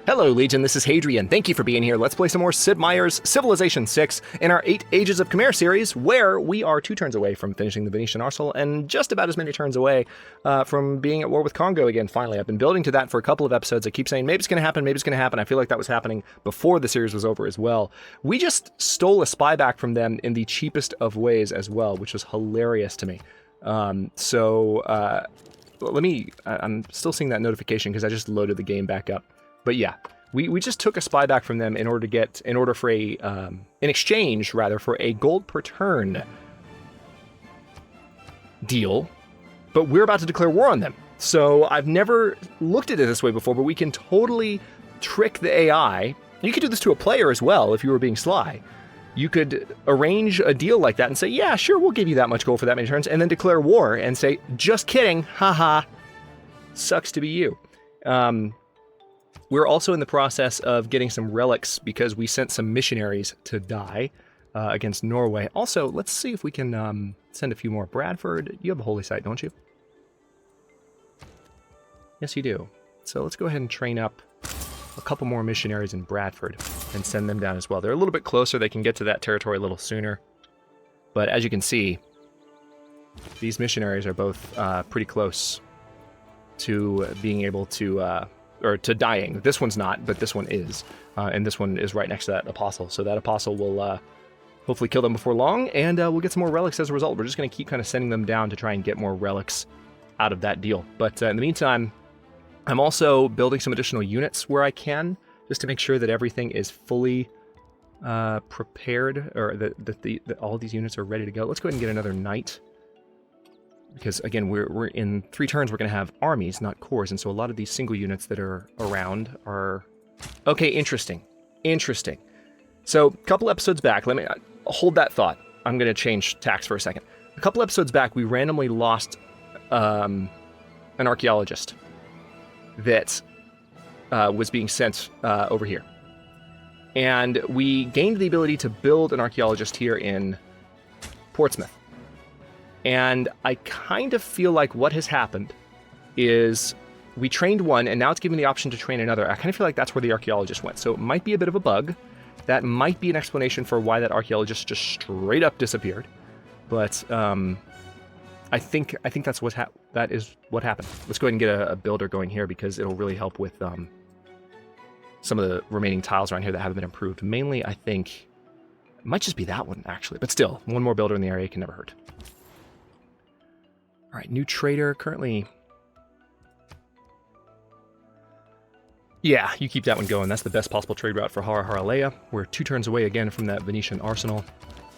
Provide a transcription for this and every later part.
Hello, Legion, this is Hadrian. Thank you for being here. Let's play some more Sid Meier's Civilization 6 in our 8 Ages of Khmer series, where we are 2 turns away from finishing the Venetian arsenal and just about as many turns away from being at war with Congo again, finally. I've been building to that for a couple of episodes. I keep saying, maybe it's going to happen, maybe it's going to happen. I feel like that was happening before the series was over as well. We just stole a spy back from them in the cheapest of ways as well, which was hilarious to me. I'm still seeing that notification because I just loaded the game back up. But yeah, we just took a spy back from them in order for in exchange for a gold per turn deal. But we're about to declare war on them. So I've never looked at it this way before, but we can totally trick the AI. You could do this to a player as well if you were being sly. You could arrange a deal like that and say, yeah, sure, we'll give you that much gold for that many turns, and then declare war and say, just kidding, haha, sucks to be you. We're also in the process of getting some relics because we sent some missionaries to die against Norway. Also, let's see if we can send a few more. Bradford, you have a holy site, don't you? Yes, you do. So let's go ahead and train up a couple more missionaries in Bradford and send them down as well. They're a little bit closer. They can get to that territory a little sooner. But as you can see, these missionaries are both pretty close to being able to... or to dying. This one's not, but this one is. And this one is right next to that apostle. So that apostle will hopefully kill them before long, and we'll get some more relics as a result. We're just going to keep kind of sending them down to try and get more relics out of that deal. But in the meantime, I'm also building some additional units where I can, just to make sure that everything is fully prepared, or that all these units are ready to go. Let's go ahead and get another knight. Because, again, we're in 3 turns, we're going to have armies, not corps, and so a lot of these single units that are around are... Okay, interesting. Interesting. So, a couple episodes back, let me hold that thought. I'm going to change tacks for a second. A couple episodes back, we randomly lost an archaeologist that was being sent over here. And we gained the ability to build an archaeologist here in Portsmouth. And I kind of feel like what has happened is we trained one, and now it's giving the option to train another. I kind of feel like that's where the archaeologist went. So it might be a bit of a bug. That might be an explanation for why that archaeologist just straight up disappeared. But I think that's that is what happened. Let's go ahead and get a builder going here because it'll really help with some of the remaining tiles around here that haven't been improved. Mainly, I think it might just be that one actually. But still, one more builder in the area can never hurt. All right, new trader, currently... Yeah, you keep that one going. That's the best possible trade route for Haraleia. We're 2 turns away again from that Venetian arsenal.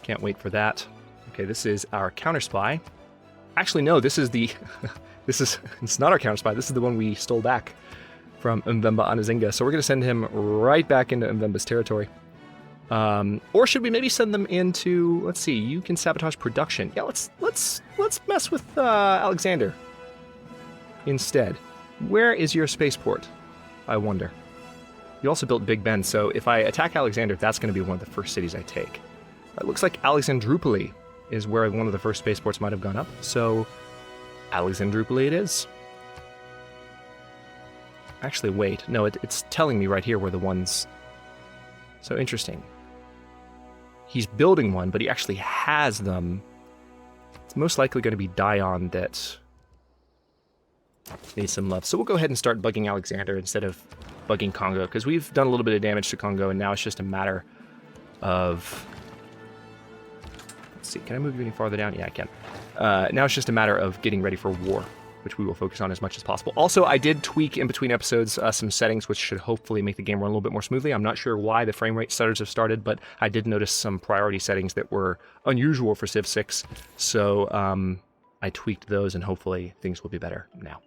Can't wait for that. Okay, this is our counter spy. Actually, no, this is the... It's not our counter spy. This is the one we stole back from Mvemba Anazinga. So we're going to send him right back into Mvemba's territory. Or should we maybe send them into, let's see, you can sabotage production. Yeah, let's mess with Alexander instead. Where is your spaceport, I wonder? You also built Big Ben, so if I attack Alexander, that's going to be one of the first cities I take. It looks like Alexandroupoli is where one of the first spaceports might have gone up, so Alexandroupoli it is. Actually, wait, no, it's telling me right here where the ones... So interesting. He's building one, but he actually has them. It's most likely going to be Dion that needs some love. So we'll go ahead and start bugging Alexander instead of bugging Congo, because we've done a little bit of damage to Congo, and now it's just a matter of... Let's see, can I move you any farther down? Yeah, I can. Now it's just a matter of getting ready for war, which we will focus on as much as possible. Also, I did tweak in between episodes some settings, which should hopefully make the game run a little bit more smoothly. I'm not sure why the frame rate stutters have started, but I did notice some priority settings that were unusual for Civ 6. So I tweaked those, and hopefully things will be better now.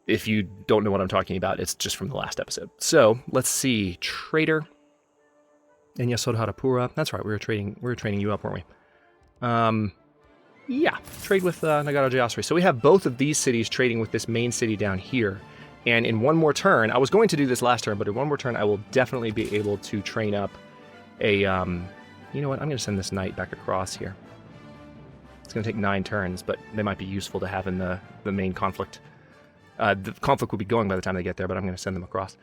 If you don't know what I'm talking about, it's just from the last episode. So let's see, Trader. And Yasodharapura. That's right, we were training you up, weren't we? Yeah, trade with Nagaro Jayasri. So we have both of these cities trading with this main city down here. And in one more turn, I was going to do this last turn, but in one more turn, I will definitely be able to train up a, you know what, I'm going to send this knight back across here. It's going to take 9 turns, but they might be useful to have in the main conflict. The conflict will be going by the time they get there, but I'm going to send them across.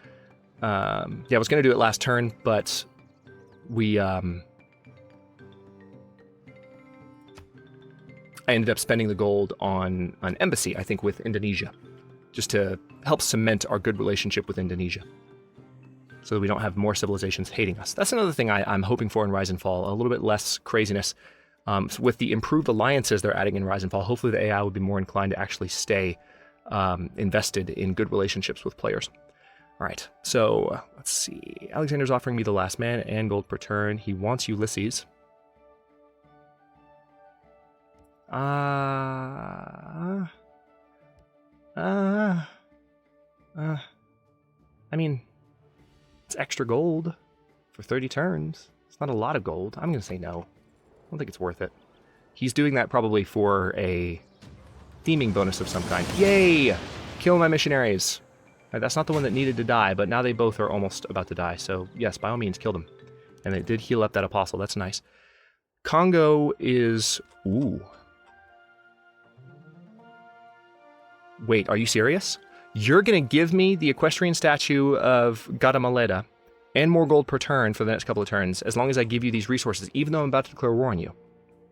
Yeah, I was going to do it last turn, but we... I ended up spending the gold on an embassy, I think, with Indonesia, just to help cement our good relationship with Indonesia, so that we don't have more civilizations hating us. That's another thing I'm hoping for in Rise and Fall, a little bit less craziness. So with the improved alliances they're adding in Rise and Fall, hopefully the AI would be more inclined to actually stay invested in good relationships with players. All right, so let's see. Alexander's offering me the last man and gold per turn. He wants Ulysses. I mean, it's extra gold for 30 turns. It's not a lot of gold. I'm going to say no. I don't think it's worth it. He's doing that probably for a theming bonus of some kind. Yay! Kill my missionaries. That's not the one that needed to die, but now they both are almost about to die. So yes, by all means, kill them. And they did heal up that apostle. That's nice. Congo is... Ooh. Wait, are you serious? You're going to give me the equestrian statue of Gadamaleda and more gold per turn for the next couple of turns, as long as I give you these resources, even though I'm about to declare war on you.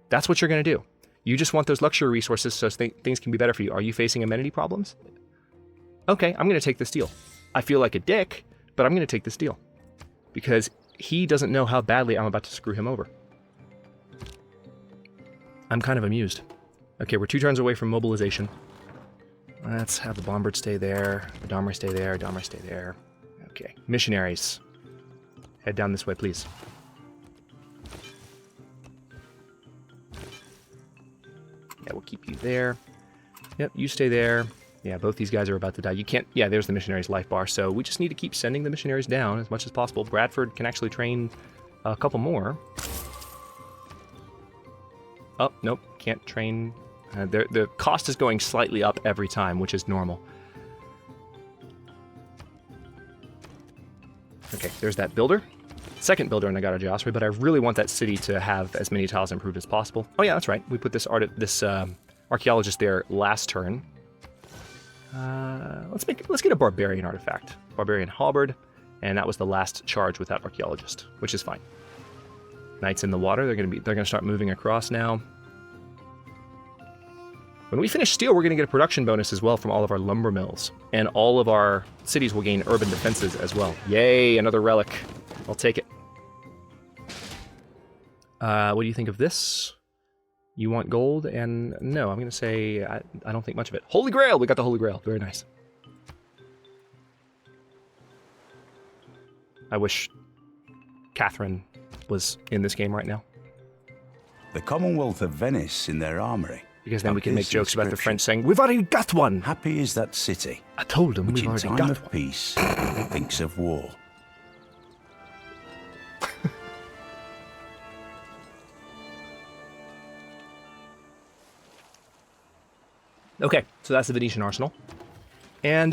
That's what you're going to do. You just want those luxury resources so things can be better for you. Are you facing amenity problems? Okay, I'm going to take this deal. I feel like a dick, but I'm going to take this deal. Because he doesn't know how badly I'm about to screw him over. I'm kind of amused. Okay, we're 2 turns away from mobilization. Let's have the Bombard stay there, the Domri stay there, Domri stay there. Okay, missionaries. Head down this way, please. Yeah, we'll keep you there. Yep, you stay there. Yeah, both these guys are about to die. You can't... Yeah, there's the missionaries' life bar, so we just need to keep sending the missionaries down as much as possible. Bradford can actually train a couple more. Oh, nope, can't train... the cost is going slightly up every time, which is normal. Okay, there's that builder. Second builder in Nagara Josri, but I really want that city to have as many tiles improved as possible. Oh yeah, that's right. We put this archaeologist there last turn. Let's get a barbarian artifact. Barbarian halberd, and that was the last charge with that archaeologist, which is fine. Knights in the water, they're gonna start moving across now. When we finish steel, we're going to get a production bonus as well from all of our lumber mills. And all of our cities will gain urban defenses as well. Yay, another relic. I'll take it. What do you think of this? You want gold? And no, I'm going to say I don't think much of it. Holy Grail! We got the Holy Grail. Very nice. I wish Catherine was in this game right now. The Commonwealth of Venice in their armory. Because then we can make jokes about the French saying, "We've already got one!" Happy is that city. I told them which we've already in got time of one. peace thinks of war. Okay, so that's the Venetian arsenal. And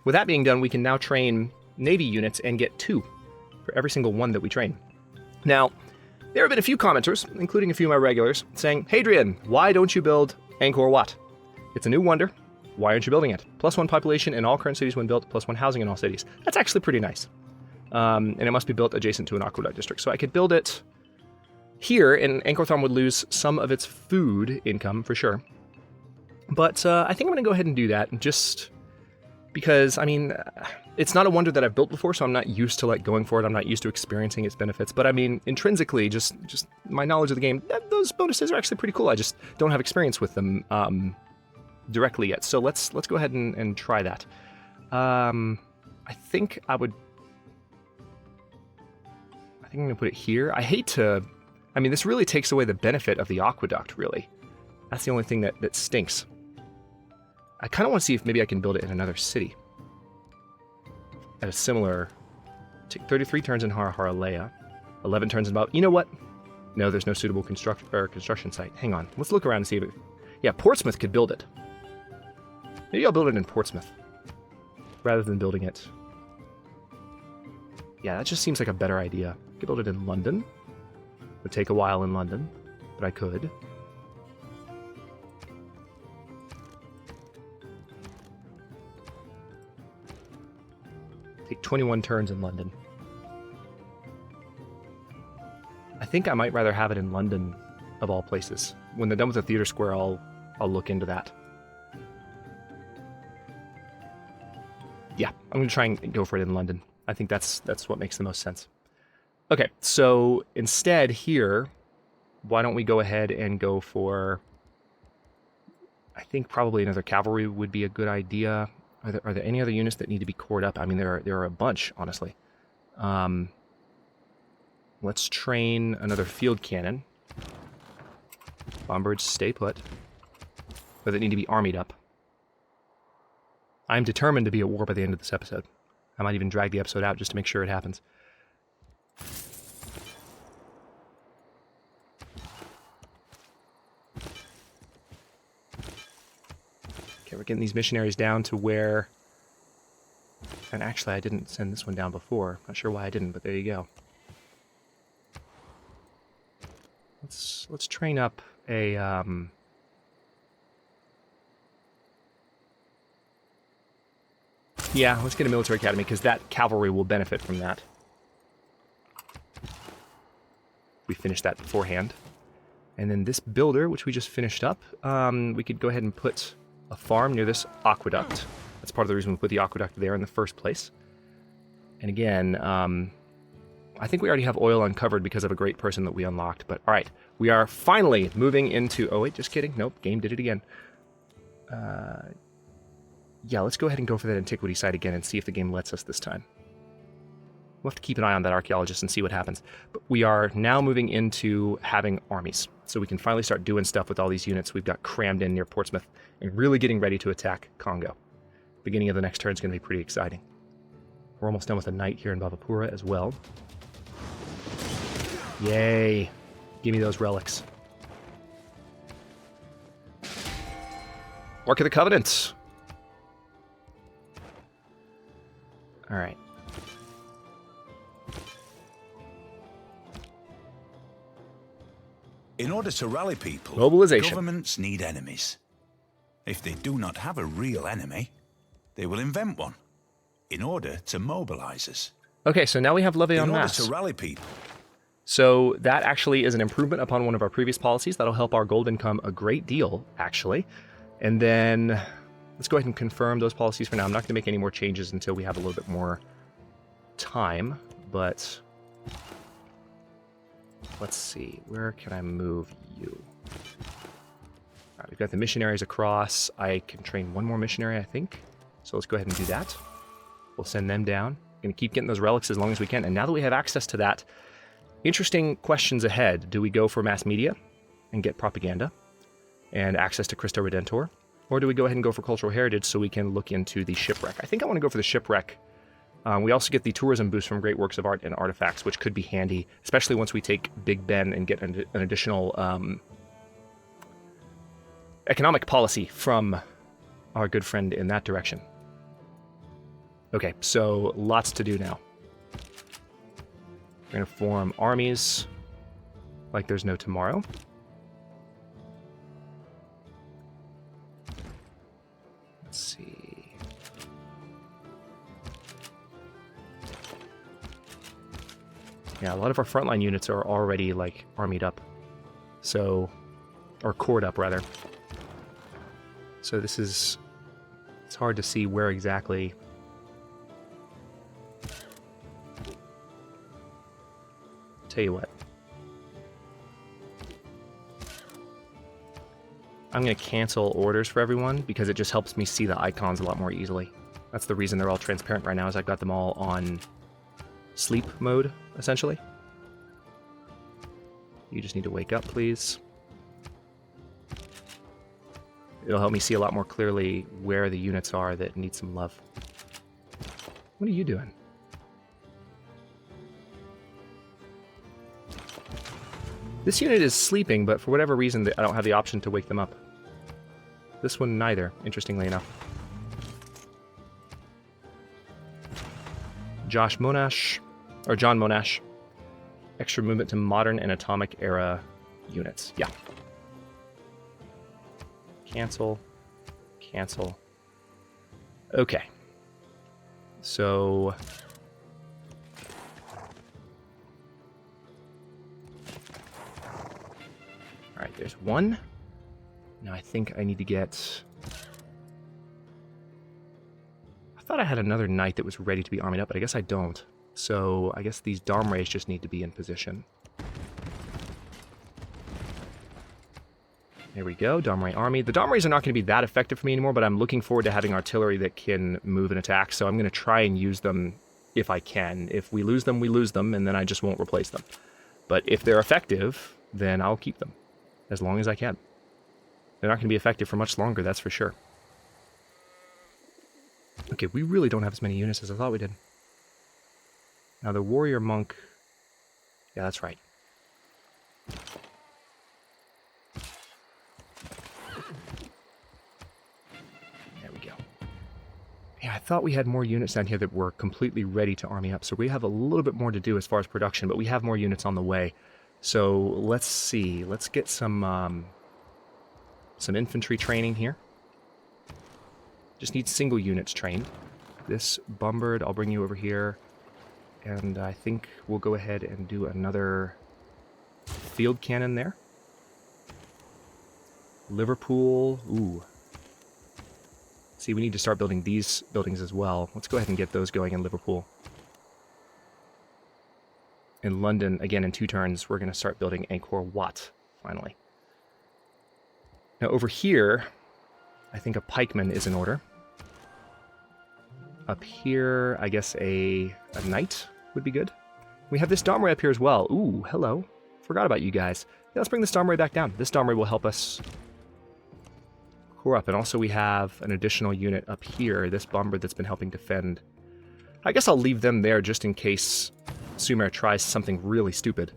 with that being done, we can now train navy units and get 2 for every single one that we train. Now, there have been a few commenters, including a few of my regulars, saying, "Hadrian, why don't you build Angkor Wat? It's a new wonder. Why aren't you building it? +1 population in all current cities when built, +1 housing in all cities." That's actually pretty nice. And it must be built adjacent to an aqueduct district. So I could build it here, and Angkor Thom would lose some of its food income, for sure. But I think I'm going to go ahead and do that, just because, I mean, it's not a wonder that I've built before, so I'm not used to like going for it. I'm not used to experiencing its benefits. But I mean, intrinsically, just my knowledge of the game, those bonuses are actually pretty cool. I just don't have experience with them directly yet. So let's go ahead and try that. I think I'm going to put it here. I hate to... I mean, this really takes away the benefit of the aqueduct, really. That's the only thing that stinks. I kind of want to see if maybe I can build it in another city. At a similar... Take 33 turns in Haraleia. 11 turns in Bob. You know what? No, there's no suitable construction site. Hang on. Let's look around and see if it... Yeah, Portsmouth could build it. Maybe I'll build it in Portsmouth. Rather than building it... Yeah, that just seems like a better idea. I could build it in London. It would take a while in London, but I could. Take 21 turns in London. I think I might rather have it in London, of all places. When they're done with the theater square, I'll look into that. Yeah, I'm going to try and go for it in London. I think that's what makes the most sense. Okay, so instead here, why don't we go ahead and go for... I think probably another cavalry would be a good idea. Are there any other units that need to be cored up? I mean, there are a bunch, honestly. Let's train another field cannon. Bombards, stay put. But they need to be armied up. I'm determined to be at war by the end of this episode. I might even drag the episode out just to make sure it happens. Okay, we're getting these missionaries down to where... And actually, I didn't send this one down before. Not sure why I didn't, but there you go. Let's train up a... Yeah, let's get a military academy, because that cavalry will benefit from that. We finished that beforehand. And then this builder, which we just finished up, we could go ahead and put a farm near this aqueduct. That's part of the reason we put the aqueduct there in the first place. And again, I think we already have oil uncovered because of a great person that we unlocked. But all right, we are finally moving into... Oh, wait, just kidding. Nope, game did it again. Yeah, let's go ahead and go for that antiquity site again and see if the game lets us this time. We'll have to keep an eye on that archaeologist and see what happens. But we are now moving into having armies. So we can finally start doing stuff with all these units we've got crammed in near Portsmouth and really getting ready to attack Congo. Beginning of the next turn is going to be pretty exciting. We're almost done with a knight here in Bhavapura as well. Yay! Give me those relics. Ark of the Covenant! Alright. In order to rally people, Mobilization. Governments need enemies. If they do not have a real enemy, they will invent one in order to mobilize us. Okay, so now we have levy en In order masse. to rally people. So that actually is an improvement upon one of our previous policies. That'll help our gold income a great deal, actually. And then let's go ahead and confirm those policies for now. I'm not going to make any more changes until we have a little bit more time, but let's see. Where can I move you? All right, we've got the missionaries across. I can train one more missionary, I think. So let's go ahead and do that. We'll send them down. Going to keep getting those relics as long as we can. And now that we have access to that, interesting questions ahead. Do we go for mass media and get propaganda and access to Christo Redentor? Or do we go ahead and go for cultural heritage so we can look into the shipwreck? I think I want to go for the shipwreck. We also get the tourism boost from great works of art and artifacts, which could be handy, especially once we take Big Ben and get an additional economic policy from our good friend in that direction. Okay, so lots to do now. We're going to form armies like there's no tomorrow. Let's see. Yeah, a lot of our frontline units are already, like, armied up. So, or cored up, rather. So this is... It's hard to see where exactly... Tell you what. I'm going to cancel orders for everyone because it just helps me see the icons a lot more easily. That's the reason they're all transparent right now, is I've got them all on sleep mode, essentially. You just need to wake up, please. It'll help me see a lot more clearly where the units are that need some love. What are you doing? This unit is sleeping, but for whatever reason, I don't have the option to wake them up. This one neither, interestingly enough. John Monash. Extra movement to modern and atomic era units. Yeah. Cancel. Cancel. Okay. So... Alright, there's one. Now I think I need to get... I thought I had another knight that was ready to be armied up, but I guess I don't. So I guess these Domrays just need to be in position. There we go, Domray army. The Domrays are not going to be that effective for me anymore, but I'm looking forward to having artillery that can move and attack, so I'm going to try and use them if I can. If we lose them, we lose them, and then I just won't replace them. But if they're effective, then I'll keep them, as long as I can. They're not going to be effective for much longer, that's for sure. Okay, we really don't have as many units as I thought we did. Now the warrior monk... Yeah, that's right. There we go. Yeah, I thought we had more units down here that were completely ready to army up, so we have a little bit more to do as far as production, but we have more units on the way. So let's see. Let's get some infantry training here. Just need single units trained. This Bombard, I'll bring you over here. And I think we'll go ahead and do another field cannon there. Liverpool, ooh. See, we need to start building these buildings as well. Let's go ahead and get those going in Liverpool. In London, again in 2 turns, we're going to start building Angkor Wat, finally. Now over here, I think a pikeman is in order. Up here, I guess a knight would be good. We have this Domray up here as well. Ooh, hello. Forgot about you guys. Yeah, let's bring this Domray back down. This Domray will help us core up. And also we have an additional unit up here, this Bombard that's been helping defend. I guess I'll leave them there just in case Sumer tries something really stupid.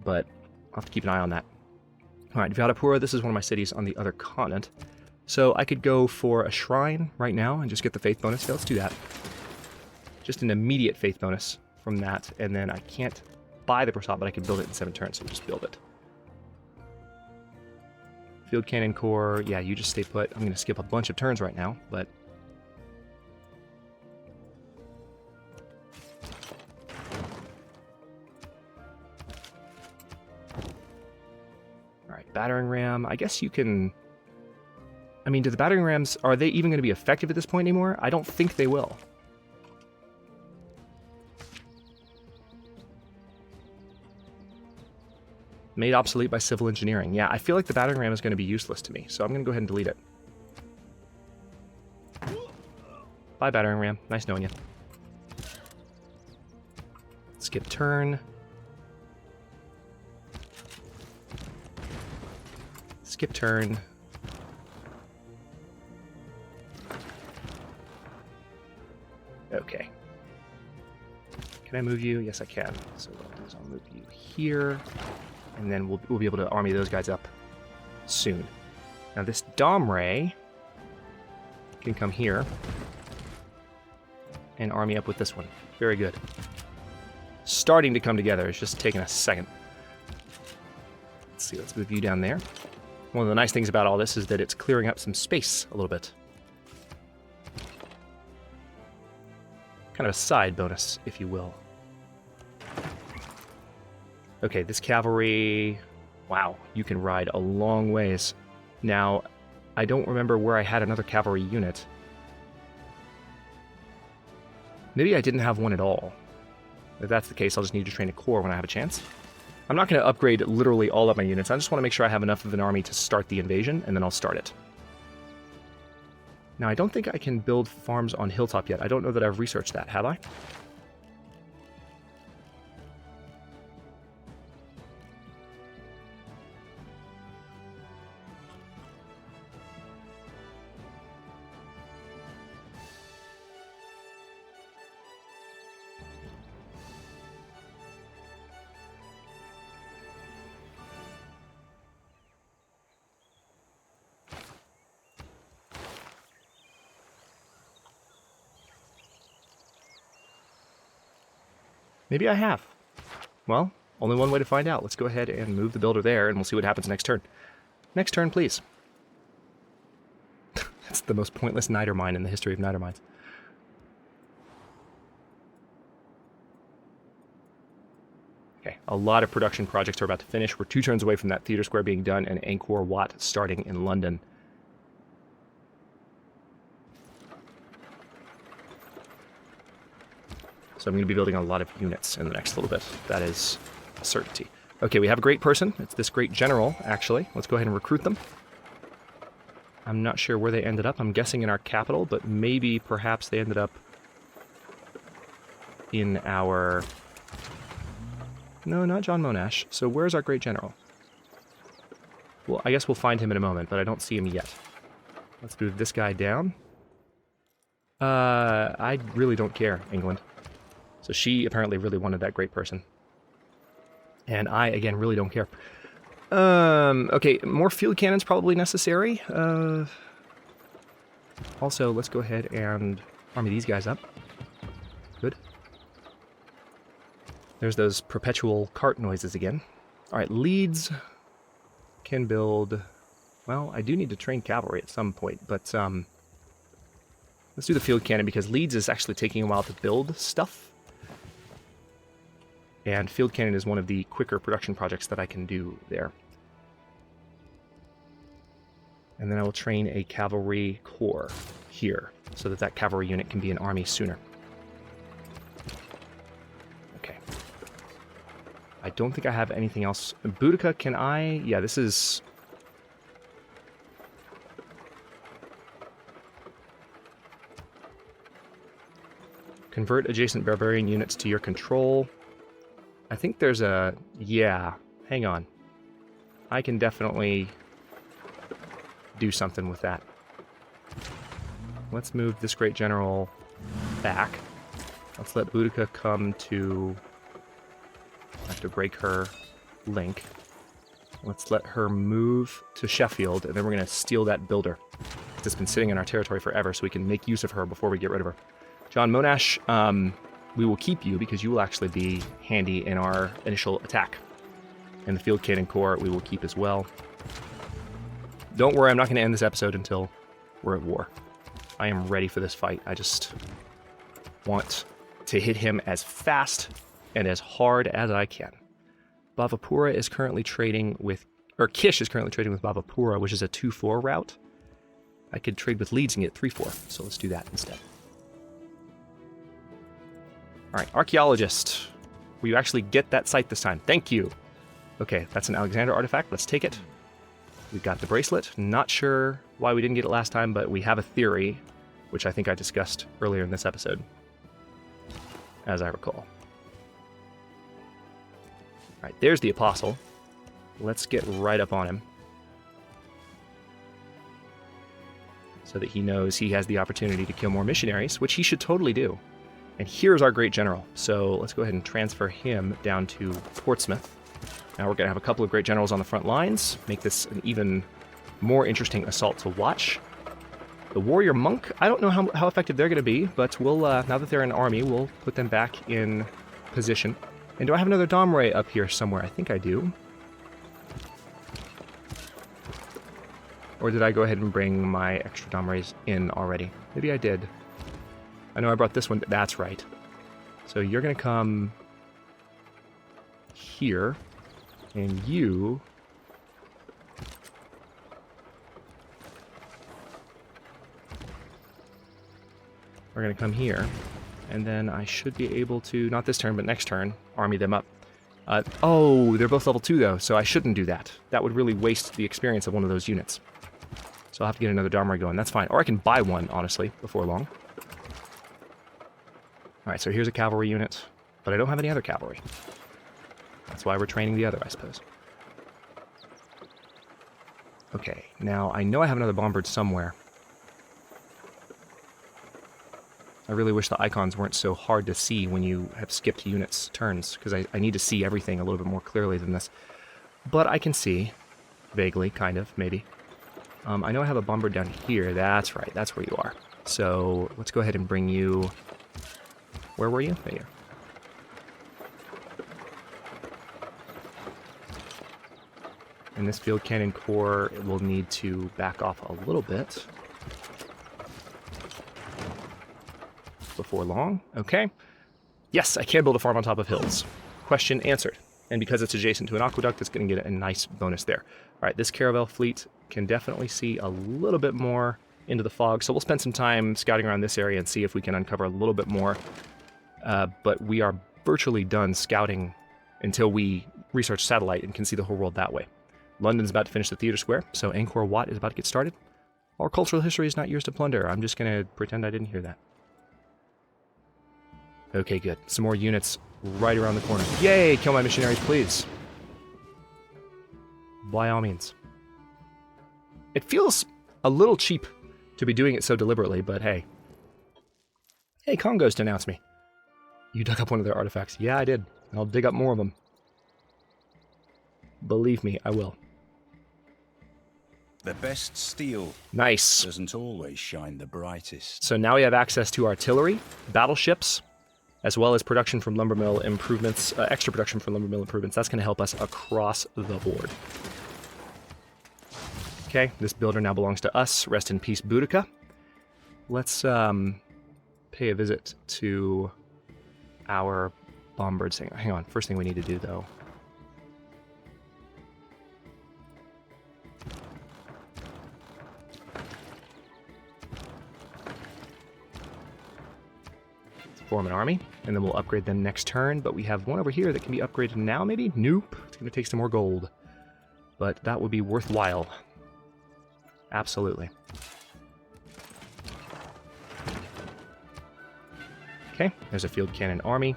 But I'll have to keep an eye on that. Alright, Vyadapura, this is one of my cities on the other continent. So I could go for a shrine right now and just get the faith bonus. Yeah, let's do that. Just an immediate faith bonus from that. And then I can't buy the Prasad, but I can build it in 7 turns, so we'll just build it. Field Cannon Corps, yeah, you just stay put. I'm going to skip a bunch of turns right now, but... Alright, Battering Ram. I guess you can... I mean, do the Battering Rams, are they even going to be effective at this point anymore? I don't think they will. Made obsolete by civil engineering. Yeah, I feel like the Battering Ram is going to be useless to me, so I'm going to go ahead and delete it. Bye, Battering Ram. Nice knowing you. Skip turn. Skip turn. Okay. Can I move you? Yes, I can. So what I'll do is I'll move you here, and then we'll be able to army those guys up soon. Now this Domray can come here and army up with this one. Very good. Starting to come together. It's just taking a second. Let's see. Let's move you down there. One of the nice things about all this is that it's clearing up some space a little bit. Kind of a side bonus, if you will. Okay, this cavalry... Wow, you can ride a long ways. Now, I don't remember where I had another cavalry unit. Maybe I didn't have one at all. If that's the case, I'll just need to train a corps when I have a chance. I'm not going to upgrade literally all of my units. I just want to make sure I have enough of an army to start the invasion, and then I'll start it. Now, I don't think I can build farms on Hilltop yet. I don't know that I've researched that, have I? Maybe I have. Well, only one way to find out. Let's go ahead and move the builder there, and we'll see what happens next turn. Next turn, please. That's the most pointless niter mine in the history of niter mines. Okay, a lot of production projects are about to finish. We're 2 turns away from that theater square being done and Angkor Wat starting in London. So I'm going to be building a lot of units in the next little bit. That is a certainty. Okay, we have a great person. It's this great general, actually. Let's go ahead and recruit them. I'm not sure where they ended up. I'm guessing in our capital, but maybe, perhaps, they ended up in our... No, not John Monash. So where's our great general? Well, I guess we'll find him in a moment, but I don't see him yet. Let's move this guy down. I really don't care, England. So she apparently really wanted that great person. And I, again, really don't care. Okay, more field cannons probably necessary. Also, let's go ahead and army these guys up. Good. There's those perpetual cart noises again. Alright, Leeds can build... Well, I do need to train cavalry at some point, but let's do the field cannon because Leeds is actually taking a while to build stuff. And field cannon is one of the quicker production projects that I can do there. And then I will train a cavalry corps here, so that that cavalry unit can be an army sooner. Okay. I don't think I have anything else. Boudica, can I... Yeah, this is... Convert adjacent barbarian units to your control. I think there's a... Yeah, hang on. I can definitely do something with that. Let's move this great general back. Let's let Boudica come to... I have to break her link. Let's let her move to Sheffield, and then we're going to steal that builder. It's been sitting in our territory forever, so we can make use of her before we get rid of her. John Monash, we will keep you because you will actually be handy in our initial attack. And the field cannon corps we will keep as well. Don't worry, I'm not going to end this episode until we're at war. I am ready for this fight. I just want to hit him as fast and as hard as I can. Bhavapura is currently trading with... Or Kish is currently trading with Bhavapura, which is a 2-4 route. I could trade with Leeds and get 3-4, so let's do that instead. Alright, Archaeologist. Will you actually get that site this time? Thank you! Okay, that's an Alexander artifact. Let's take it. We've got the bracelet. Not sure why we didn't get it last time, but we have a theory, which I think I discussed earlier in this episode, as I recall. Alright, there's the Apostle. Let's get right up on him, so that he knows he has the opportunity to kill more missionaries, which he should totally do. And here's our great general. So let's go ahead and transfer him down to Portsmouth. Now we're going to have a couple of great generals on the front lines, make this an even more interesting assault to watch. The warrior monk, I don't know how effective they're going to be, but we'll now that they're an army, we'll put them back in position. And do I have another Domray up here somewhere? I think I do. Or did I go ahead and bring my extra Domrays in already? Maybe I did. I know I brought this one. That's right. So you're going to come here, and you... are going to come here, and then I should be able to, not this turn, but next turn, army them up. Oh, they're both level 2, though, so I shouldn't do that. That would really waste the experience of one of those units. So I'll have to get another Domray going. That's fine. Or I can buy one, honestly, before long. Alright, so here's a cavalry unit, but I don't have any other cavalry. That's why we're training the other, I suppose. Okay, now I know I have another bombard somewhere. I really wish the icons weren't so hard to see when you have skipped units' turns, because I need to see everything a little bit more clearly than this. But I can see, vaguely, kind of, maybe. I know I have a bombard down here. That's right, that's where you are. So let's go ahead and bring you... Where were you? There you are. And this field cannon corps will need to back off a little bit before long. Okay. Yes, I can build a farm on top of hills. Question answered. And because it's adjacent to an aqueduct, it's going to get a nice bonus there. All right, this caravel fleet can definitely see a little bit more into the fog, so we'll spend some time scouting around this area and see if we can uncover a little bit more. But we are virtually done scouting until we research satellite and can see the whole world that way. London's about to finish the theater square, so Angkor Wat is about to get started. Our cultural history is not yours to plunder. I'm just going to pretend I didn't hear that. Okay, good. Some more units right around the corner. Yay! Kill my missionaries, please. By all means. It feels a little cheap to be doing it so deliberately, but hey. Hey, Congo's denounced me. You dug up one of their artifacts. Yeah, I did. I'll dig up more of them. Believe me, I will. The best steel Nice. doesn't always shine the brightest. So now we have access to artillery, battleships, as well as production from lumber mill improvements, extra production from lumber mill improvements. That's going to help us across the board. Okay, this builder now belongs to us. Rest in peace, Boudica. Let's pay a visit to our bombards. Hang on, first thing we need to do, though. Form an army, and then we'll upgrade them next turn, but we have one over here that can be upgraded now, maybe? Nope. It's going to take some more gold. But that would be worthwhile. Absolutely. Okay, there's a field cannon army.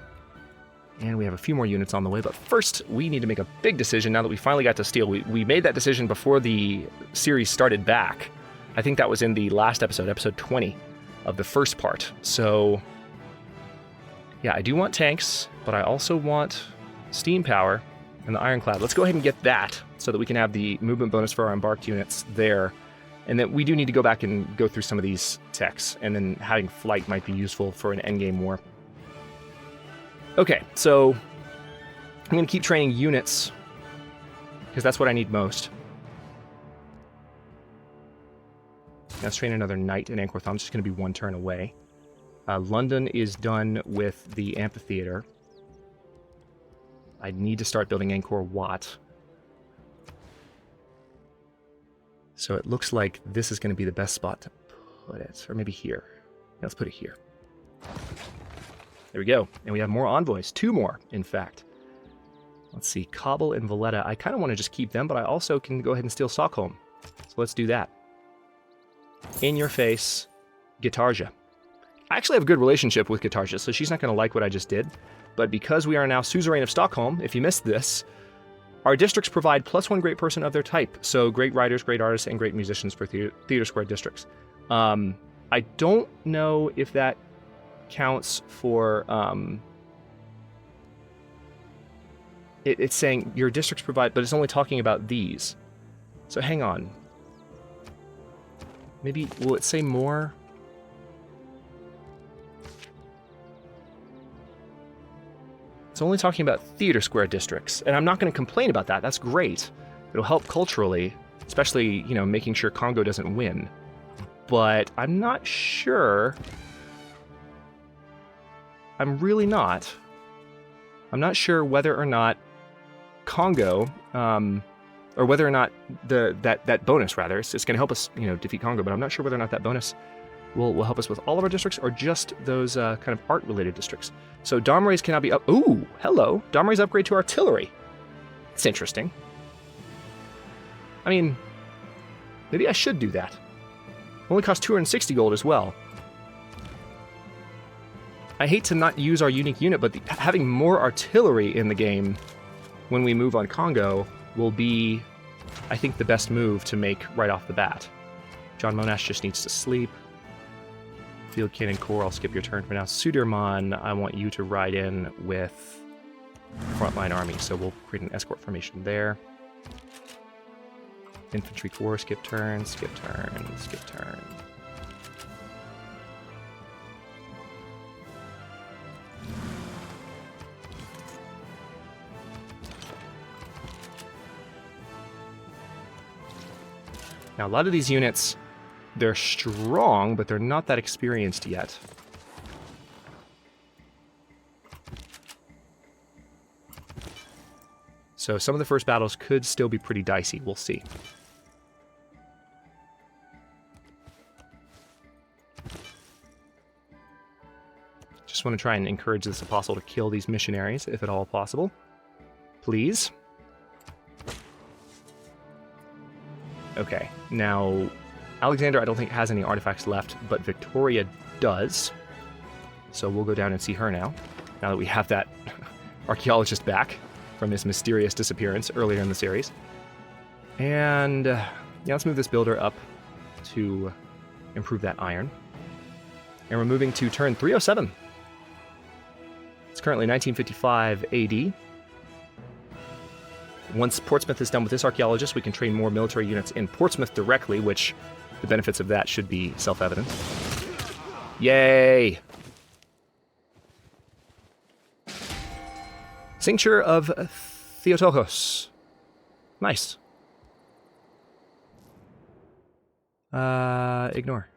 And we have a few more units on the way, but first we need to make a big decision now that we finally got to steel. We made that decision before the series started back. I think that was in the last episode, episode 20 of the first part. So yeah, I do want tanks, but I also want steam power and the ironclad. Let's go ahead and get that so that we can have the movement bonus for our embarked units there. And then we do need to go back and go through some of these techs, and then having flight might be useful for an endgame war. Okay, so I'm going to keep training units because that's what I need most. Let's train another knight in Angkor Thom. It's just going to be one turn away. London is done with the amphitheater. I need to start building Angkor Wat. So it looks like this is going to be the best spot to put it. Or maybe here. Yeah, let's put it here. There we go. And we have more envoys. 2 more, in fact. Let's see. Kabul and Valletta. I kind of want to just keep them, but I also can go ahead and steal Stockholm. So let's do that. In your face, Gitarja. I actually have a good relationship with Gitarja, so she's not going to like what I just did. But because we are now suzerain of Stockholm, if you missed this, our districts provide +1 great person of their type. So great writers, great artists, and great musicians for theater square districts. I don't know if that counts for... It's saying your districts provide, but it's only talking about these. So hang on. Maybe, will it say more? It's only talking about theater square districts, and I'm not going to complain about that. That's great. It'll help culturally, especially, you know, making sure Congo doesn't win. But I'm not sure. I'm really not. I'm not sure whether or not Congo, or whether or not that bonus, rather, it's going to help us, you know, defeat Congo, but I'm not sure whether or not that bonus will help us with all of our districts or just those kind of art-related districts. So Domray's can now be up... Ooh, hello! Domray's upgrade to artillery. It's interesting. I mean, maybe I should do that. Only costs 260 gold as well. I hate to not use our unique unit, but having more artillery in the game when we move on Congo will be, I think, the best move to make right off the bat. John Monash just needs to sleep. Field Cannon Corps, I'll skip your turn for now. Sudirman, I want you to ride in with frontline army, so we'll create an escort formation there. Infantry Corps, skip turn, skip turn, skip turn. Now, a lot of these units, they're strong, but they're not that experienced yet. So some of the first battles could still be pretty dicey. We'll see. Just want to try and encourage this apostle to kill these missionaries, if at all possible. Please. Okay, now Alexander I don't think has any artifacts left, but Victoria does. So we'll go down and see her now that we have that archaeologist back from his mysterious disappearance earlier in the series. And yeah, let's move this builder up to improve that iron. And we're moving to turn 307. It's currently 1955 AD. Once Portsmouth is done with this archaeologist, we can train more military units in Portsmouth directly, which the benefits of that should be self-evident. Yay! Cincture of Theotokos. Nice. Ignore.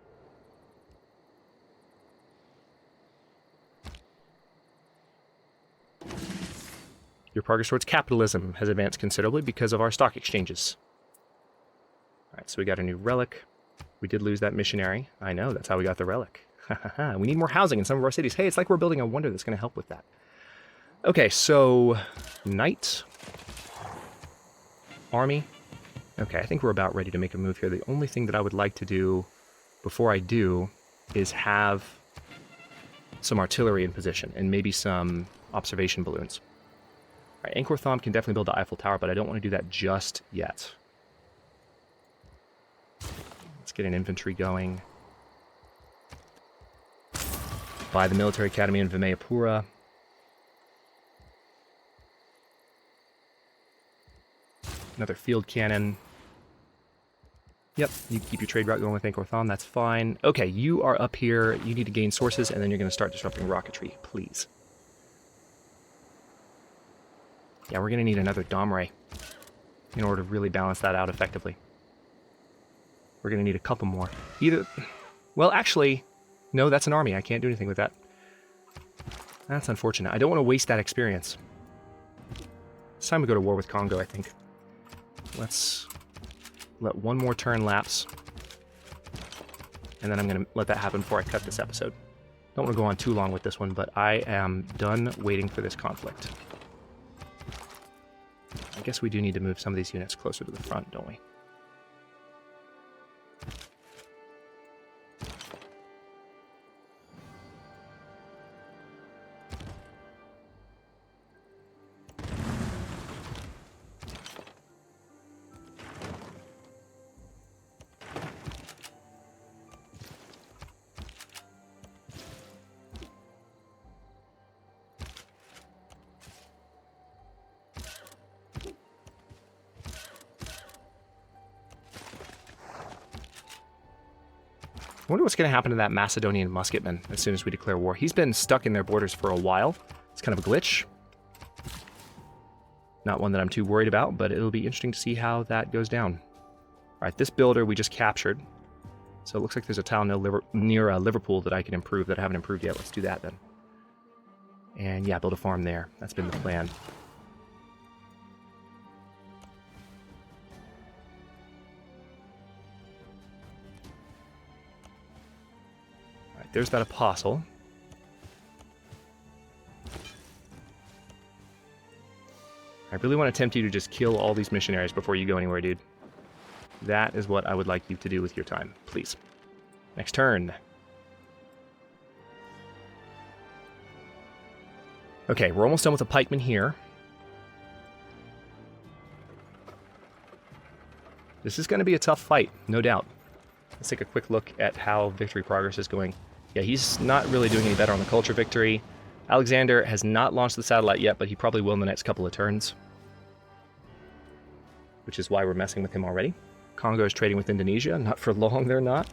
Your progress towards capitalism has advanced considerably because of our stock exchanges. Alright, so we got a new relic. We did lose that missionary. I know, that's how we got the relic. We need more housing in some of our cities. Hey, it's like we're building a wonder that's going to help with that. Okay, so knight. Army. Okay, I think we're about ready to make a move here. The only thing that I would like to do before I do is have some artillery in position and maybe some observation balloons. All right, Angkor Thom can definitely build the Eiffel Tower, but I don't want to do that just yet. Let's get an infantry going. Buy the military academy in Vimayapura. Another field cannon. Yep, you keep your trade route going with Angkor Thom, that's fine. Okay, you are up here. You need to gain sources, and then you're going to start disrupting rocketry, please. Yeah, we're going to need another Domray in order to really balance that out effectively. We're going to need a couple more. Either... Well, actually, no, that's an army. I can't do anything with that. That's unfortunate. I don't want to waste that experience. It's time to go to war with Congo, I think. Let's let one more turn lapse. And then I'm going to let that happen before I cut this episode. Don't want to go on too long with this one, but I am done waiting for this conflict. I guess we do need to move some of these units closer to the front, don't we? I wonder what's going to happen to that Macedonian musketman as soon as we declare war. He's been stuck in their borders for a while. It's kind of a glitch. Not one that I'm too worried about, but it'll be interesting to see how that goes down. All right, this builder we just captured. So it looks like there's a town near Liverpool that I can improve that I haven't improved yet. Let's do that then. And yeah, build a farm there. That's been the plan. There's that apostle. I really want to tempt you to just kill all these missionaries before you go anywhere, dude. That is what I would like you to do with your time, please. Next turn. Okay, we're almost done with the pikemen here. This is going to be a tough fight, no doubt. Let's take a quick look at how victory progress is going. Yeah, he's not really doing any better on the culture victory. Alexander has not launched the satellite yet, but he probably will in the next couple of turns. Which is why we're messing with him already. Congo is trading with Indonesia. Not for long, they're not.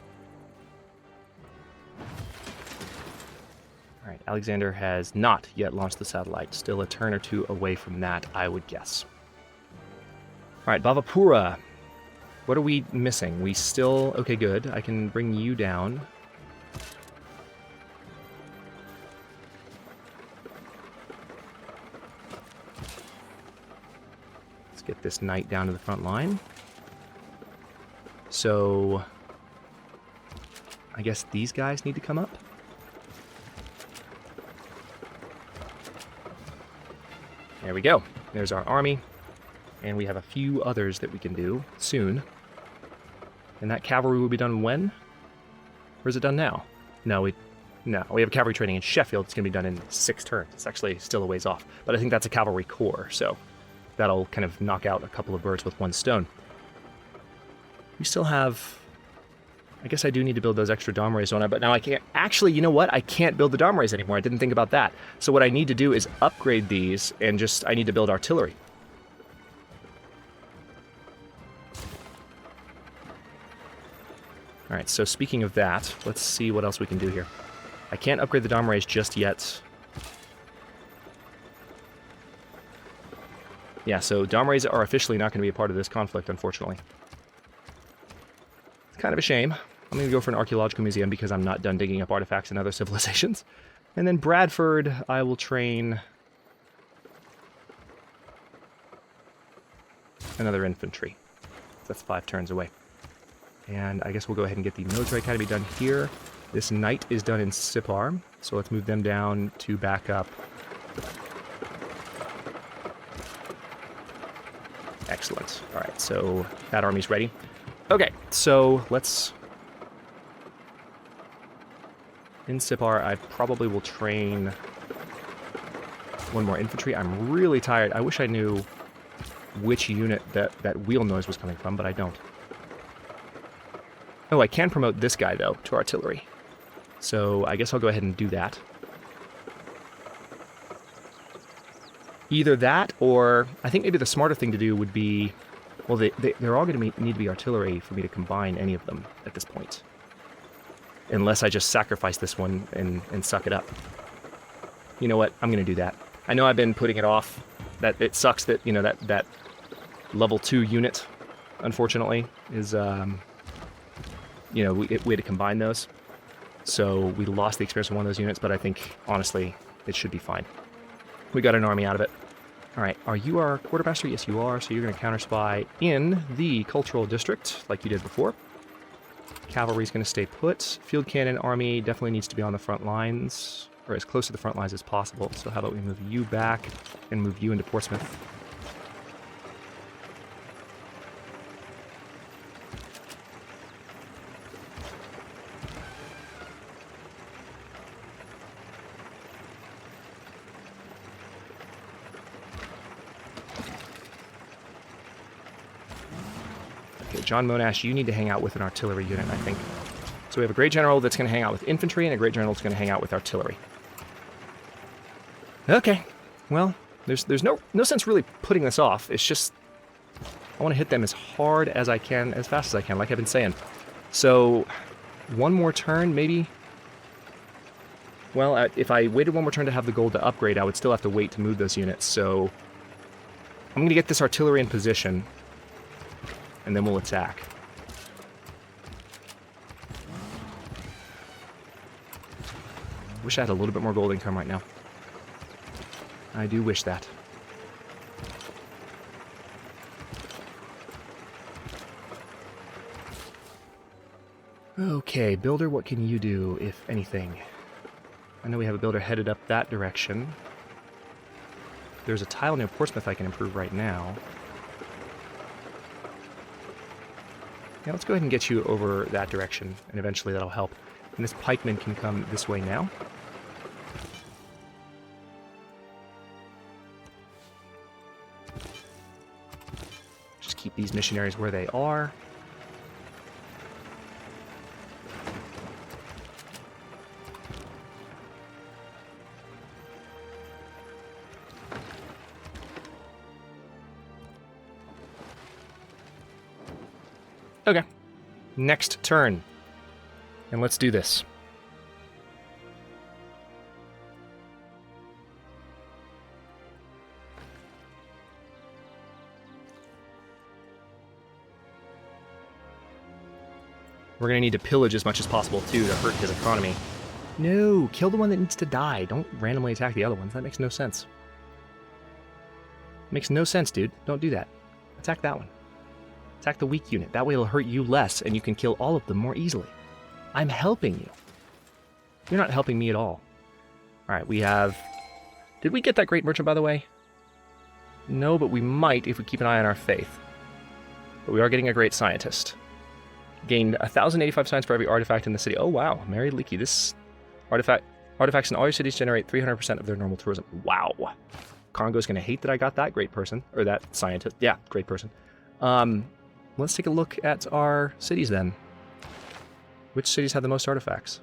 Alright, Alexander has not yet launched the satellite. Still a turn or two away from that, I would guess. Alright, Bhavapura. What are we missing? We still... Okay, good. I can bring you down. get this knight down to the front line. So I guess these guys need to come up. There we go. There's our army. And we have a few others that we can do soon. And that cavalry will be done when? Or is it done now? No, we have cavalry training in Sheffield. It's going to be done in 6 turns. It's actually still a ways off. But I think that's a cavalry corps, so that'll kind of knock out a couple of birds with one stone. We still have... I guess I do need to build those extra domrays, don't I? But now I can't... Actually, you know what? I can't build the domrays anymore. I didn't think about that. So what I need to do is upgrade these, and I need to build artillery. Alright, so speaking of that, let's see what else we can do here. I can't upgrade the domrays just yet. Yeah, so domrays are officially not going to be a part of this conflict, unfortunately. It's kind of a shame. I'm going to go for an archaeological museum because I'm not done digging up artifacts in other civilizations. And then Bradford, I will train another infantry. That's 5 turns away. And I guess we'll go ahead and get the military academy done here. This knight is done in Sipar, so let's move them down to back up. Excellent. All right, so that army's ready. Okay, so let's... In Sipar, I probably will train 1 more infantry. I'm really tired. I wish I knew which unit that wheel noise was coming from, but I don't. Oh, I can promote this guy, though, to artillery. So I guess I'll go ahead and do that. Either that, or I think maybe the smarter thing to do would be... Well, they're all going to need to be artillery for me to combine any of them at this point. Unless I just sacrifice this one and suck it up. You know what? I'm going to do that. I know I've been putting it off. That it sucks that, you know, that level 2 unit, unfortunately, is... you know, we had to combine those. So we lost the experience of one of those units, but I think, honestly, it should be fine. We got an army out of it. All right, are you our quartermaster? Yes, you are. So you're going to counter-spy in the cultural district, like you did before. Cavalry's going to stay put. Field cannon army definitely needs to be on the front lines, or as close to the front lines as possible. So how about we move you back and move you into Portsmouth. John Monash, you need to hang out with an artillery unit, I think. So we have a great general that's going to hang out with infantry, and a great general that's going to hang out with artillery. Okay, well, there's no sense really putting this off. It's just, I want to hit them as hard as I can, as fast as I can, like I've been saying. So, 1 more turn, maybe? Well, if I waited 1 more turn to have the gold to upgrade, I would still have to wait to move those units, so... I'm going to get this artillery in position, and then we'll attack. Wish I had a little bit more gold income right now. I do wish that. Okay, builder, what can you do, if anything? I know we have a builder headed up that direction. There's a tile near Portsmouth I can improve right now. Yeah, let's go ahead and get you over that direction, and eventually that'll help. And this pikeman can come this way now. Just keep these missionaries where they are. Okay, next turn, and let's do this. We're gonna need to pillage as much as possible too to hurt his economy. No, kill the one that needs to die. Don't randomly attack the other ones. That makes no sense. Makes no sense, dude. Don't do that. Attack that one. Attack the weak unit. That way it'll hurt you less, and you can kill all of them more easily. I'm helping you. You're not helping me at all. Alright, we have... Did we get that Great Merchant, by the way? No, but we might if we keep an eye on our faith. But we are getting a Great Scientist. Gained 1,085 science for every artifact in the city. Oh, wow. Mary Leakey. This artifacts in all your cities generate 300% of their normal tourism. Wow. Congo's going to hate that I got that great person. Or that scientist. Yeah, great person. Let's take a look at our cities then. Which cities have the most artifacts?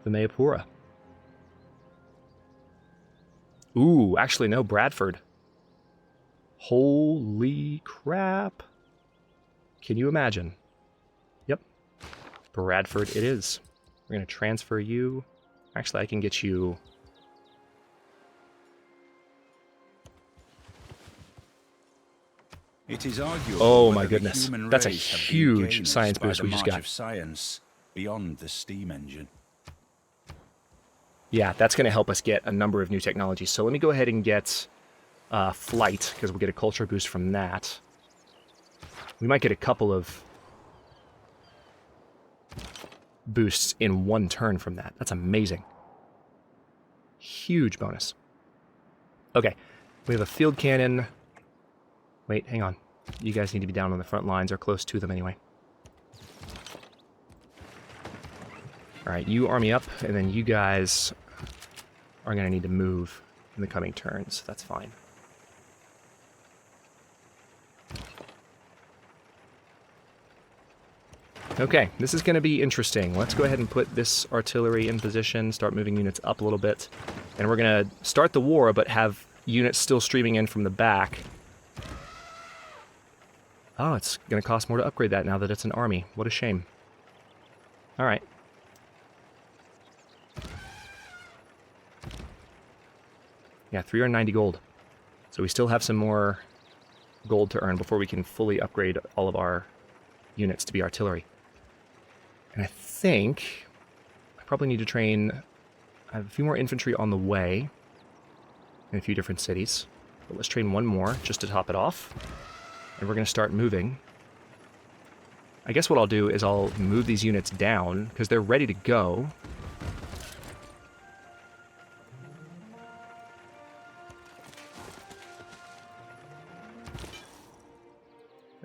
The Mayapura. Ooh, actually no, Bradford. Holy crap. Can you imagine? Yep. Bradford it is. We're going to transfer you. Actually, I can get you... It is arguable oh my whether the goodness. human That's a race have been huge gained science by boost the we just march got. of science beyond the steam engine. Yeah, that's going to help us get a number of new technologies. So let me go ahead and get flight, because we'll get a culture boost from that. We might get a couple of boosts in one turn from that. That's amazing. Huge bonus. Okay, we have a field cannon. Wait, hang on. You guys need to be down on the front lines, or close to them anyway. Alright, you army up, and then you guys are going to need to move in the coming turns. That's fine. Okay, this is going to be interesting. Let's go ahead and put this artillery in position, start moving units up a little bit. And we're going to start the war, but have units still streaming in from the back. Oh, it's going to cost more to upgrade that now that it's an army. What a shame. Alright. Yeah, 390 gold. So we still have some more gold to earn before we can fully upgrade all of our units to be artillery. And I think I probably need to train... I have a few more infantry on the way in a few different cities. But let's train one more just to top it off. And we're going to start moving. I guess what I'll do is I'll move these units down because they're ready to go.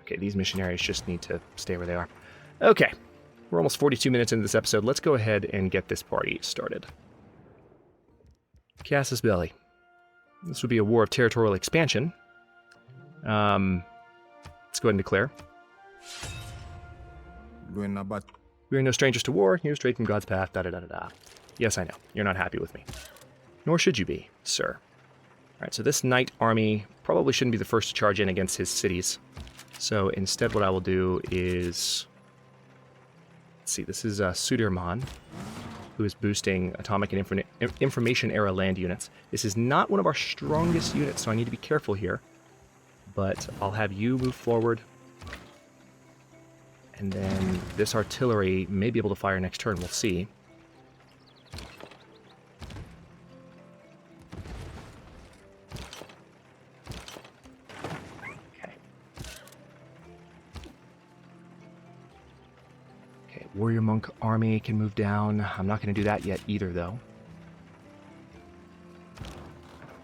Okay, these missionaries just need to stay where they are. Okay, we're almost 42 minutes into this episode. Let's go ahead and get this party started. Casus Belli. This would be a war of territorial expansion. Let's go ahead and declare. We are no strangers to war. You're straight from God's path. Da-da-da-da-da. Yes, I know. You're not happy with me. Nor should you be, sir. Alright, so this knight army probably shouldn't be the first to charge in against his cities. So instead what I will do is... Let's see, this is Sudirman, who is boosting atomic and information era land units. This is not one of our strongest units, so I need to be careful here. But I'll have you move forward. And then this artillery may be able to fire next turn. We'll see. Okay. Okay, Warrior Monk Army can move down. I'm not going to do that yet either, though.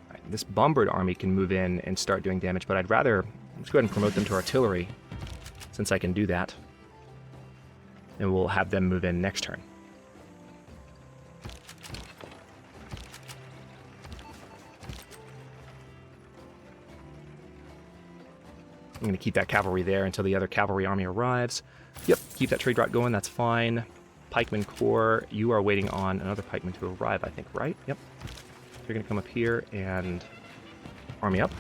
Right, this Bombard Army can move in and start doing damage, but I'd rather... Let's go ahead and promote them to artillery, since I can do that. And we'll have them move in next turn. I'm going to keep that cavalry there until the other cavalry army arrives. Yep, keep that trade route going, that's fine. Pikeman Corps, you are waiting on another pikeman to arrive, I think, right? Yep. They're going to come up here and army up.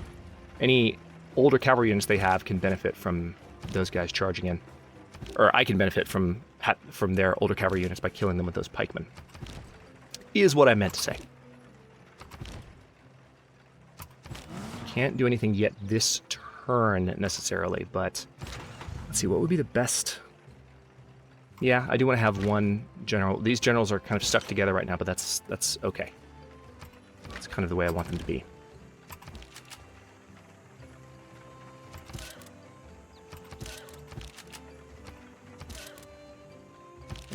Any older cavalry units they have can benefit from those guys charging in. Or I can benefit from their older cavalry units by killing them with those pikemen. Is what I meant to say. Can't do anything yet this turn, necessarily, but... Let's see, what would be the best... Yeah, I do want to have one general. These generals are kind of stuck together right now, but that's okay. That's kind of the way I want them to be.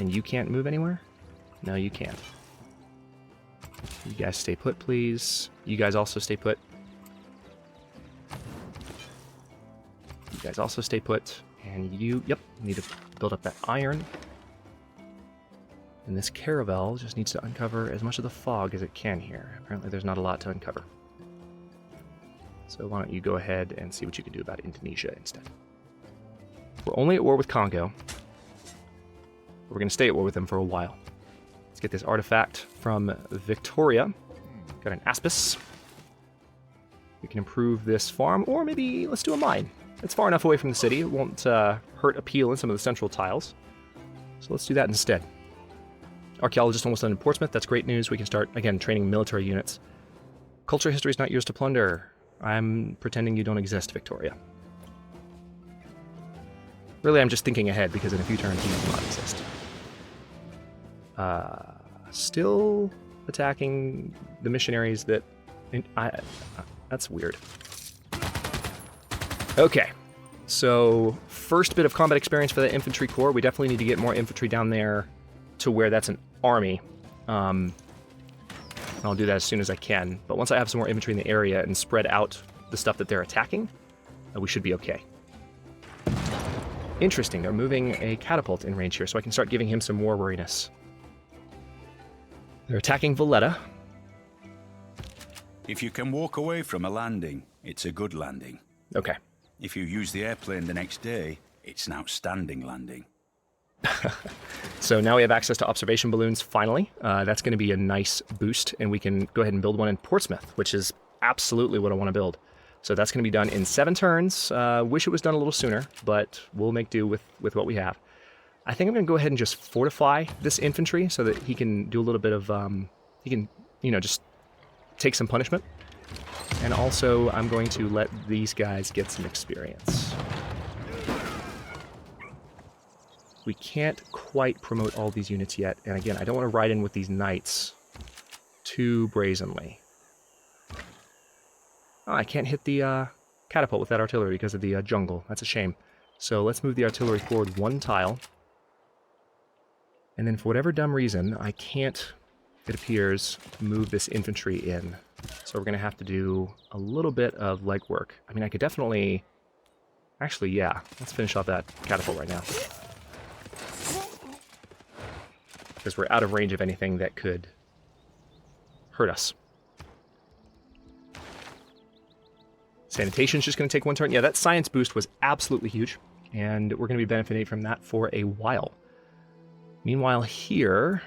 And you can't move anywhere? No, you can't. You guys stay put, please. You guys also stay put. You guys also stay put. And you, yep, need to build up that iron. And this caravel just needs to uncover as much of the fog as it can here. Apparently there's not a lot to uncover. So why don't you go ahead and see what you can do about Indonesia instead. We're only at war with Congo. We're going to stay at war with them for a while. Let's get this artifact from Victoria. Got an Aspis. We can improve this farm, or maybe let's do a mine. It's far enough away from the city. It won't hurt appeal in some of the central tiles. So let's do that instead. Archaeologist almost done in Portsmouth. That's great news. We can start, again, training military units. Culture history is not yours to plunder. I'm pretending you don't exist, Victoria. Really, I'm just thinking ahead, because in a few turns you do not exist. Still attacking the missionaries that... that's weird. Okay. So, first bit of combat experience for the infantry corps. We definitely need to get more infantry down there to where that's an army. I'll do that as soon as I can. But once I have some more infantry in the area and spread out the stuff that they're attacking, we should be okay. Interesting, they're moving a catapult in range here, so I can start giving him some war worriness. They're attacking Valletta. If you can walk away from a landing, it's a good landing. Okay. If you use the airplane the next day, it's an outstanding landing. So now we have access to observation balloons, finally. That's going to be a nice boost, and we can go ahead and build one in Portsmouth, which is absolutely what I want to build. So that's going to be done in 7 turns. Wish it was done a little sooner, but we'll make do with what we have. I think I'm going to go ahead and just fortify this infantry so that he can do a little bit of, he can, just take some punishment. And also, I'm going to let these guys get some experience. We can't quite promote all these units yet. And again, I don't want to ride in with these knights too brazenly. Oh, I can't hit the catapult with that artillery because of the jungle. That's a shame. So let's move the artillery forward 1 tile. And then for whatever dumb reason, I can't, it appears, move this infantry in. So we're going to have to do a little bit of legwork. I mean, I could definitely... Actually, yeah. Let's finish off that catapult right now. Because we're out of range of anything that could hurt us. Sanitation's just going to take 1 turn. Yeah, that science boost was absolutely huge. And we're going to be benefiting from that for a while. Meanwhile, here...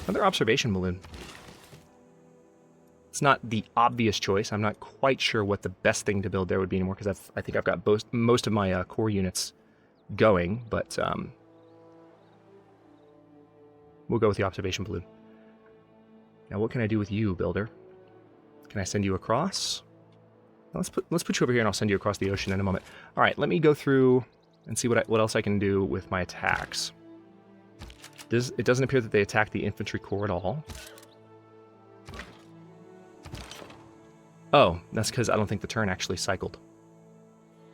another observation balloon. It's not the obvious choice. I'm not quite sure what the best thing to build there would be anymore, because I think I've got most of my core units going, but we'll go with the observation balloon. Now, what can I do with you, builder? Can I send you across? Let's put you over here, and I'll send you across the ocean in a moment. All right, let me go through and see what else I can do with my attacks. It doesn't appear that they attack the infantry corps at all. Oh, that's because I don't think the turn actually cycled.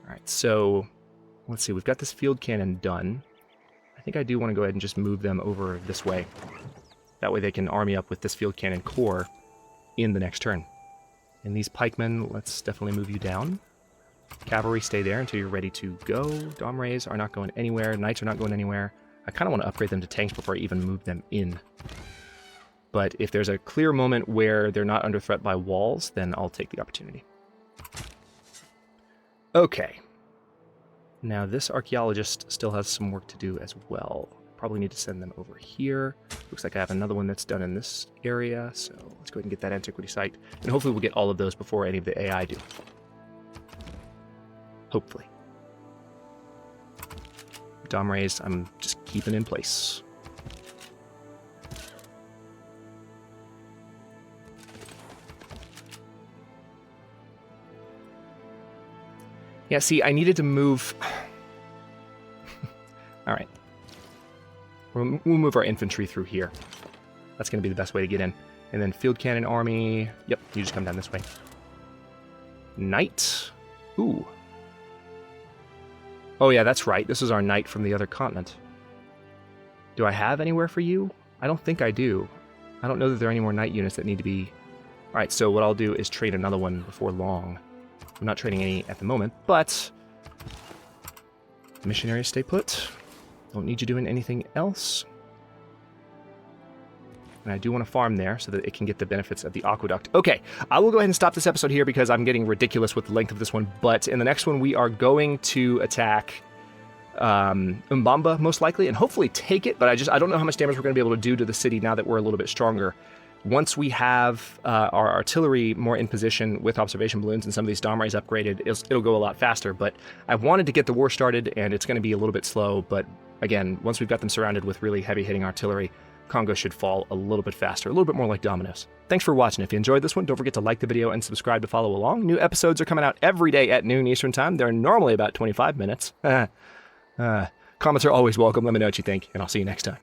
All right, so let's see. We've got this field cannon done. I think I do want to go ahead and just move them over this way. That way they can army up with this field cannon corps in the next turn. And these pikemen, let's definitely move you down. Cavalry, stay there until you're ready to go. Domrays are not going anywhere. Knights are not going anywhere. I kind of want to upgrade them to tanks before I even move them in. But if there's a clear moment where they're not under threat by walls, then I'll take the opportunity. Okay. Now this archaeologist still has some work to do as well. Probably need to send them over here. Looks like I have another one that's done in this area, so let's go ahead and get that antiquity site. And hopefully we'll get all of those before any of the AI do. Hopefully. Domrays, I'm just keeping in place. Yeah, see, I needed to move... All right. We'll move our infantry through here. That's going to be the best way to get in. And then field cannon army. Yep, you just come down this way. Knight. Ooh. Oh yeah, that's right. This is our knight from the other continent. Do I have anywhere for you? I don't think I do. I don't know that there are any more knight units that need to be... Alright, so what I'll do is trade another one before long. I'm not trading any at the moment, but... Missionaries stay put. Don't need you doing anything else. And I do want to farm there so that it can get the benefits of the aqueduct. Okay, I will go ahead and stop this episode here because I'm getting ridiculous with the length of this one. But in the next one, we are going to attack Umbamba, most likely, and hopefully take it. But I don't know how much damage we're going to be able to do to the city now that we're a little bit stronger. Once we have our artillery more in position with observation balloons and some of these Domrays upgraded, it'll go a lot faster. But I wanted to get the war started, and it's going to be a little bit slow. But again, once we've got them surrounded with really heavy-hitting artillery, Congo should fall a little bit faster, a little bit more like dominoes. Thanks for watching. If you enjoyed this one, don't forget to like the video and subscribe to follow along. New episodes are coming out every day at noon Eastern Time. They're normally about 25 minutes. Comments are always welcome. Let me know what you think, and I'll see you next time.